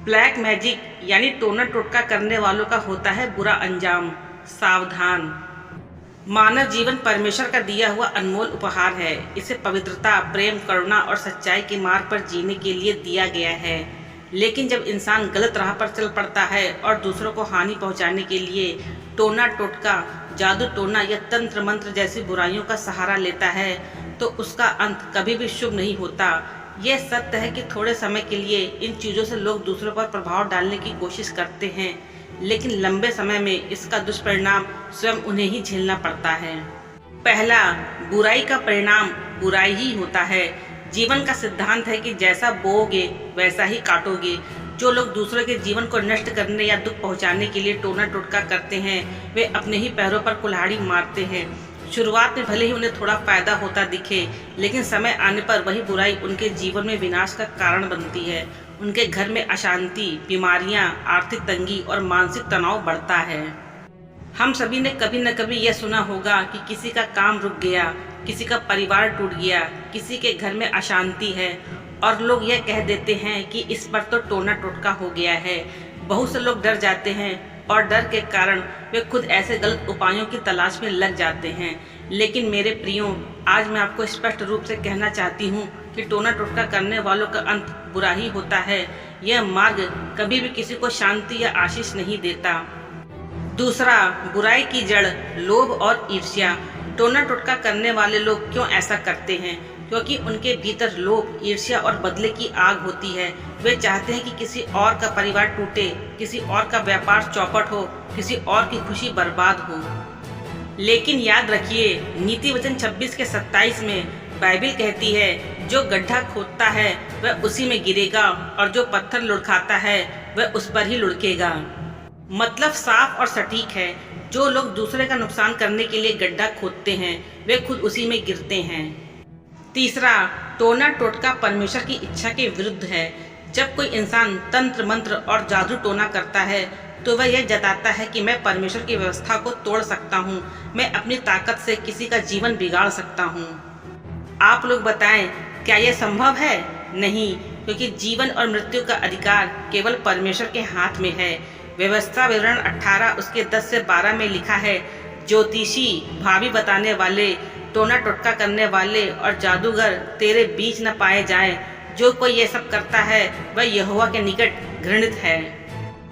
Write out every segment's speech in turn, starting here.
Black magic यानी टोना टोटका करने वालों का होता है बुरा अंजाम। सावधान। मानव जीवन परमेश्वर का दिया हुआ अनमोल उपहार है। इसे पवित्रता, प्रेम, करुणा और सच्चाई के मार्ग पर जीने के लिए दिया गया है। लेकिन जब इंसान गलत राह पर चल पड़ता है और दूसरों को हानि पहुंचाने के लिए टोना टोटका, जादू टोना या तंत्र मंत्र जैसी बुराइयों का सहारा लेता है तो उसका अंत कभी भी शुभ नहीं होता। यह सत्य है कि थोड़े समय के लिए इन चीज़ों से लोग दूसरों पर प्रभाव डालने की कोशिश करते हैं, लेकिन लंबे समय में इसका दुष्परिणाम स्वयं उन्हें ही झेलना पड़ता है। पहला, बुराई का परिणाम बुराई ही होता है। जीवन का सिद्धांत है कि जैसा बोओगे वैसा ही काटोगे। जो लोग दूसरों के जीवन को नष्ट करने या दुख पहुंचाने के लिए टोना टोटका करते हैं, वे अपने ही पैरों पर कुल्हाड़ी मारते हैं। शुरुआत में भले ही उन्हें थोड़ा फायदा होता दिखे, लेकिन समय आने पर वही बुराई उनके जीवन में विनाश का कारण बनती है। उनके घर में अशांति, बीमारियां, आर्थिक तंगी और मानसिक तनाव बढ़ता है। हम सभी ने कभी न कभी यह सुना होगा कि किसी का काम रुक गया, किसी का परिवार टूट गया, किसी के घर में अशांति है और लोग यह कह देते हैं कि इस पर तो टोना टोटका हो गया है। बहुत से लोग डर जाते हैं और डर के कारण वे खुद ऐसे गलत उपायों की तलाश में लग जाते हैं। लेकिन मेरे प्रियो, आज मैं आपको स्पष्ट रूप से कहना चाहती हूँ कि टोना टोटका करने वालों का अंत बुरा ही होता है। यह मार्ग कभी भी किसी को शांति या आशीष नहीं देता। दूसरा, बुराई की जड़ लोभ और ईर्ष्या। टोना टोटका करने वाले लोग क्यों ऐसा करते हैं? क्योंकि उनके भीतर लोभ, ईर्ष्या और बदले की आग होती है। वे चाहते हैं कि किसी और का परिवार टूटे, किसी और का व्यापार चौपट हो, किसी और की खुशी बर्बाद हो। लेकिन याद रखिए, नीति वचन 26:27 में बाइबिल कहती है, जो गड्ढा खोदता है वह उसी में गिरेगा और जो पत्थर लुढ़काता है वह उस पर ही लुढ़केगा। मतलब साफ और सटीक है। जो लोग दूसरे का नुकसान करने के लिए गड्ढा खोदते हैं, वे खुद उसी में गिरते हैं। तीसरा, टोना टोटका परमेश्वर की इच्छा के विरुद्ध है। जब कोई इंसान तंत्र मंत्र और जादू टोना करता है तो वह यह जताता है कि मैं परमेश्वर की व्यवस्था को तोड़ सकता हूँ, मैं अपनी ताकत से किसी का जीवन बिगाड़ सकता हूँ। आप लोग बताएं, क्या यह संभव है? नहीं, क्योंकि जीवन और मृत्यु का अधिकार केवल परमेश्वर के हाथ में है। व्यवस्था विवरण 18 उसके 10 से 12 में लिखा है, ज्योतिषी, भावी बताने वाले, टोना टोटका करने वाले और जादूगर तेरे बीच न पाए जाएं। जो कोई ये सब करता है वह यहोवा के निकट घृणित है।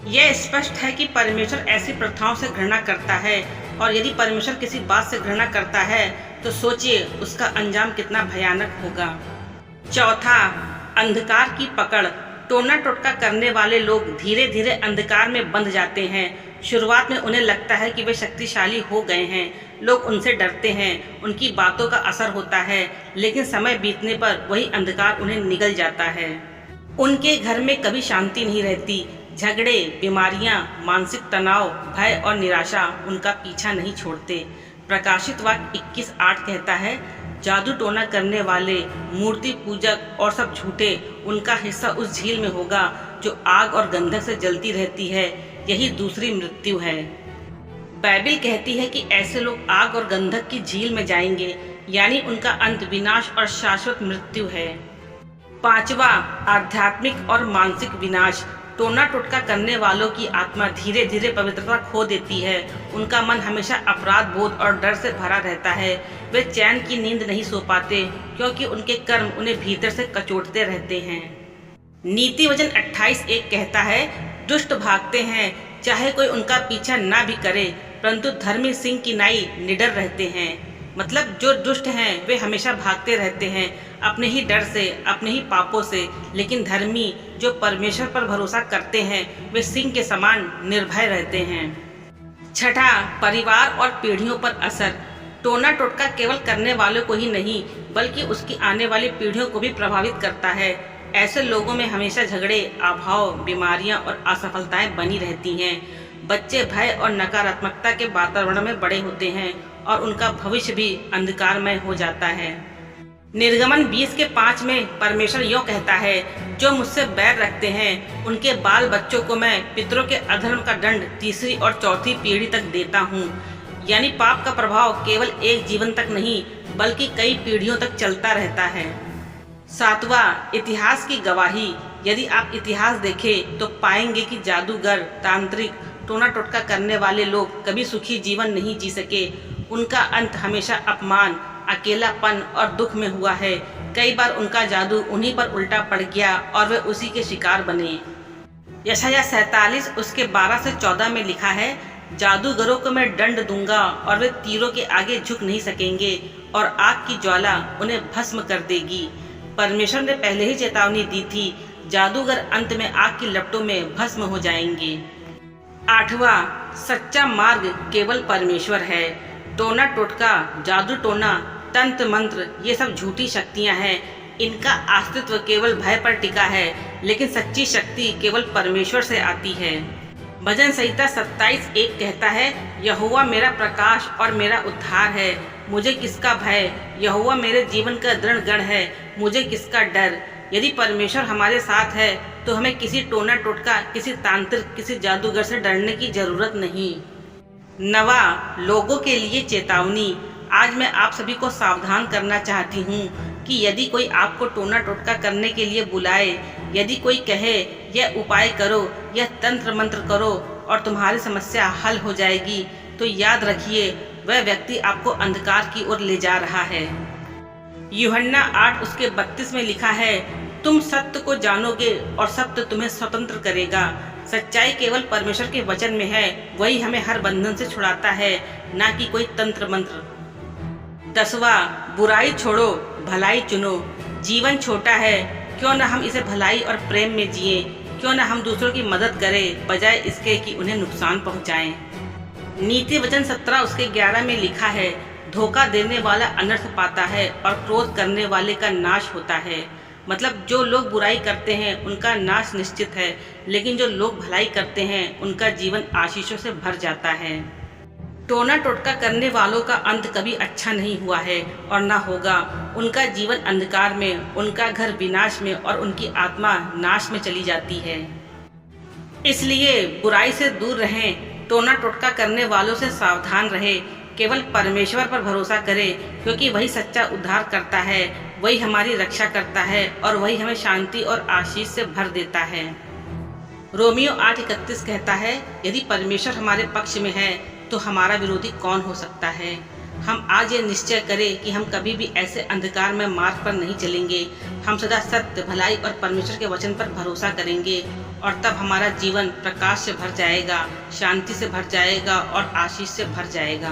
यह स्पष्ट है कि परमेश्वर ऐसी प्रथाओं से घृणा करता है, और यदि परमेश्वर किसी बात से घृणा करता है तो सोचिए उसका अंजाम कितना भयानक होगा। चौथा, अंधकार की पकड़। टोना टोटका करने वाले लोग धीरे धीरे अंधकार में बंध जाते हैं। शुरुआत में उन्हें लगता है कि वे शक्तिशाली हो गए हैं, लोग उनसे डरते हैं, उनकी बातों का असर होता है, लेकिन समय बीतने पर वही अंधकार उन्हें निगल जाता है। उनके घर में कभी शांति नहीं रहती। झगड़े, बीमारियां, मानसिक तनाव, भय और निराशा उनका पीछा नहीं छोड़ते। प्रकाशित वाक्य 21:8 कहता है, जादू टोना करने वाले, मूर्ति पूजक और सब झूठे, उनका हिस्सा उस झील में होगा जो आग और गंधक से जलती रहती है। यही दूसरी मृत्यु है। बाइबिल कहती है कि ऐसे लोग आग और गंधक की झील में जाएंगे, यानी उनका अंत विनाश और शाश्वत मृत्यु है। पांचवा, आध्यात्मिक और मानसिक विनाश। टोना टोटका करने वालों की आत्मा धीरे धीरे पवित्रता खो देती है। उनका मन हमेशा अपराध बोध और डर से भरा रहता है। वे चैन की नींद नहीं सो पाते, क्योंकि उनके कर्म उन्हें भीतर से कचोटते रहते हैं। नीति वचन 28:1 कहता है, दुष्ट भागते हैं, चाहे कोई उनका पीछा ना भी करे, परंतु धर्मी सिंह की नाई निडर रहते हैं। मतलब जो दुष्ट हैं वे हमेशा भागते रहते हैं अपने ही डर से, अपने ही पापों से, लेकिन धर्मी जो परमेश्वर पर भरोसा करते हैं वे सिंह के समान निर्भय रहते हैं। छठा, परिवार और पीढ़ियों पर असर। टोना टोटका केवल करने वालों को ही नहीं, बल्कि उसकी आने वाली पीढ़ियों को भी प्रभावित करता है। ऐसे लोगों में हमेशा झगड़े, अभाव, बीमारियां और असफलताएं बनी रहती हैं। बच्चे भय और नकारात्मकता के वातावरण में बड़े होते हैं और उनका भविष्य भी अंधकारमय हो जाता है। निर्गमन 20:5 में परमेश्वर यूँ कहता है, जो मुझसे बैर रखते हैं उनके बाल बच्चों को मैं पितरों के अधर्म का दंड तीसरी और चौथी पीढ़ी तक देता हूँ। यानी पाप का प्रभाव केवल एक जीवन तक नहीं, बल्कि कई पीढ़ियों तक चलता रहता है। सातवां, इतिहास की गवाही। यदि आप इतिहास देखें तो पाएंगे कि जादूगर, तांत्रिक, टोना टोटका करने वाले लोग कभी सुखी जीवन नहीं जी सके। उनका अंत हमेशा अपमान, अकेलापन और दुख में हुआ है। कई बार उनका जादू उन्हीं पर उल्टा पड़ गया और वे उसी के शिकार बने। यशायाह 47 उसके 12 से 14 में लिखा है, जादूगरों को मैं दंड दूंगा और वे तीरों के आगे झुक नहीं सकेंगे और आग की ज्वाला उन्हें भस्म कर देगी। परमेश्वर ने पहले ही चेतावनी दी थी, जादूगर अंत में आग की लपटों में भस्म हो जाएंगे। 8वां, सच्चा मार्ग केवल परमेश्वर है। टोना टोटका, जादू टोना, तंत्र मंत्र ये सब झूठी शक्तियां हैं। इनका अस्तित्व केवल भय पर टिका है, लेकिन सच्ची शक्ति केवल परमेश्वर से आती है। भजन संहिता 27:1 कहता है, यहोवा मेरा प्रकाश और मेरा उद्धार है, मुझे किसका भय। यहोवा मेरे जीवन का दृढ़ गढ़ है, मुझे किसका डर। यदि परमेश्वर हमारे साथ है तो हमें किसी टोना टोटका, किसी तांत्रिक, किसी जादूगर से डरने की जरूरत नहीं। 9वां, लोगों के लिए चेतावनी। आज मैं आप सभी को सावधान करना चाहती हूँ कि यदि कोई आपको टोना टोटका करने के लिए बुलाए, यदि कोई कहे यह उपाय करो, यह तंत्र मंत्र करो और तुम्हारी समस्या हल हो जाएगी, तो याद रखिए वह व्यक्ति आपको अंधकार की ओर ले जा रहा है। यूहन्ना 8 उसके 32 में लिखा है, तुम सत्य को जानोगे और सत्य तुम्हें स्वतंत्र करेगा। सच्चाई केवल परमेश्वर के वचन में है, वही हमें हर बंधन से छुड़ाता है, ना कि कोई तंत्र मंत्र। 10वां, बुराई छोड़ो, भलाई चुनो। जीवन छोटा है, क्यों न हम इसे भलाई और प्रेम में जिए। क्यों न हम दूसरों की मदद करें बजाय इसके कि उन्हें नुकसान पहुंचाएं। नीति वचन 17 उसके 11 में लिखा है, धोखा देने वाला अनर्थ पाता है और क्रोध करने वाले का नाश होता है। मतलब जो लोग बुराई करते हैं उनका नाश निश्चित है, लेकिन जो लोग भलाई करते हैं उनका जीवन आशीषों से भर जाता है। टोना टोटका करने वालों का अंत कभी अच्छा नहीं हुआ है और ना होगा। उनका जीवन अंधकार में, उनका घर विनाश में और उनकी आत्मा नाश में चली जाती है। इसलिए बुराई से दूर रहें, टोना टोटका करने वालों से सावधान रहें। केवल परमेश्वर पर भरोसा करें, क्योंकि वही सच्चा उद्धार करता है, वही हमारी रक्षा करता है और वही हमें शांति और आशीष से भर देता है। रोमियो 8:31 कहता है, यदि परमेश्वर हमारे पक्ष में है तो हमारा विरोधी कौन हो सकता है। हम आज ये निश्चय करें कि हम कभी भी ऐसे अंधकार में मार्ग पर नहीं चलेंगे। हम सदा सत्य, भलाई और परमेश्वर के वचन पर भरोसा करेंगे और तब हमारा जीवन प्रकाश से भर जाएगा, शांति से भर जाएगा और आशीष से भर जाएगा।